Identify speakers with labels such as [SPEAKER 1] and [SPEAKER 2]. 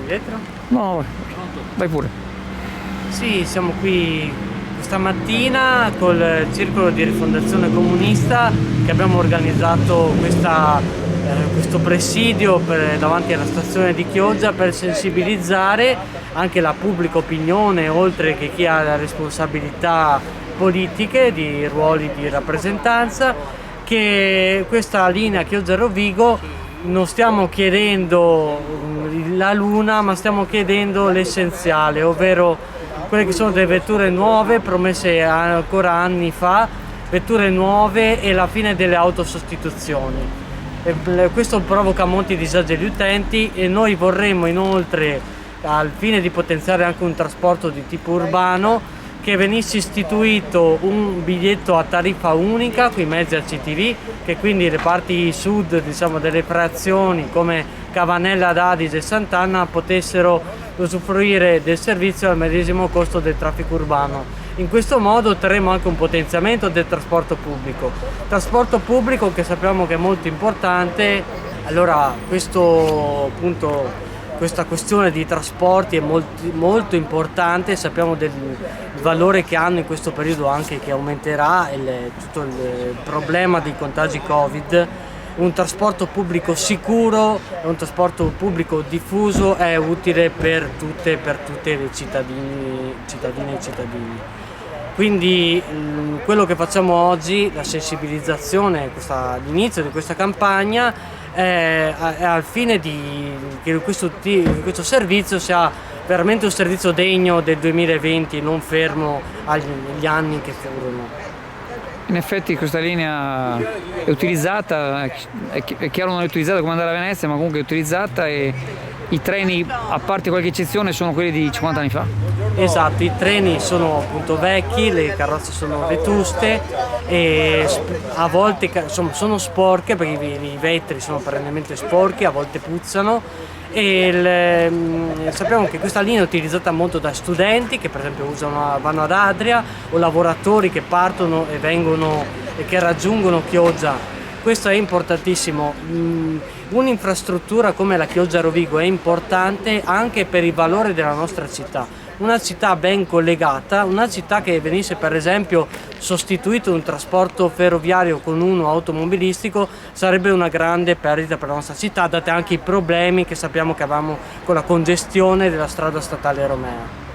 [SPEAKER 1] Dietro?
[SPEAKER 2] No, vai pure.
[SPEAKER 1] Sì, siamo qui questa mattina col Circolo di Rifondazione Comunista che abbiamo organizzato questo presidio davanti alla stazione di Chioggia per sensibilizzare anche la pubblica opinione, oltre che chi ha le responsabilità politiche di ruoli di rappresentanza, che questa linea Chioggia-Rovigo non stiamo chiedendo la luna, ma stiamo chiedendo l'essenziale, ovvero quelle che sono delle vetture nuove promesse ancora anni fa, vetture nuove e la fine delle autosostituzioni. Questo provoca molti disagi agli utenti e noi vorremmo inoltre, al fine di potenziare anche un trasporto di tipo urbano, che venisse istituito un biglietto a tariffa unica con i mezzi ACTV, che quindi le parti sud, diciamo, delle frazioni come Cavanella d'Adige e Sant'Anna potessero usufruire del servizio al medesimo costo del traffico urbano. In questo modo otterremo anche un potenziamento del trasporto pubblico che sappiamo che è molto importante. Allora questa questione di trasporti è molto importante, sappiamo del valore che hanno in questo periodo, anche che aumenterà tutto il problema dei contagi Covid. Un trasporto pubblico sicuro e un trasporto pubblico diffuso è utile per tutte le cittadine e cittadini. Quindi quello che facciamo oggi, la sensibilizzazione, l'inizio di questa campagna, è al fine che questo servizio sia veramente un servizio degno del 2020, non fermo agli anni che furono.
[SPEAKER 2] In effetti questa linea è utilizzata, è chiaro non è utilizzata come andare a Venezia, ma comunque è utilizzata, e i treni, a parte qualche eccezione, sono quelli di 50 anni fa.
[SPEAKER 1] Esatto, i treni sono appunto vecchi, le carrozze sono vetuste e a volte sono sporche, perché i vetri sono perennemente sporchi, a volte puzzano, e sappiamo che questa linea è utilizzata molto da studenti che per esempio vanno ad Adria, o lavoratori che partono e vengono e che raggiungono Chioggia. Questo è importantissimo. Un'infrastruttura come la Chioggia-Rovigo è importante anche per il valore della nostra città. Una città ben collegata, una città che venisse per esempio sostituito un trasporto ferroviario con uno automobilistico sarebbe una grande perdita per la nostra città, date anche i problemi che sappiamo che avevamo con la congestione della strada statale Romea.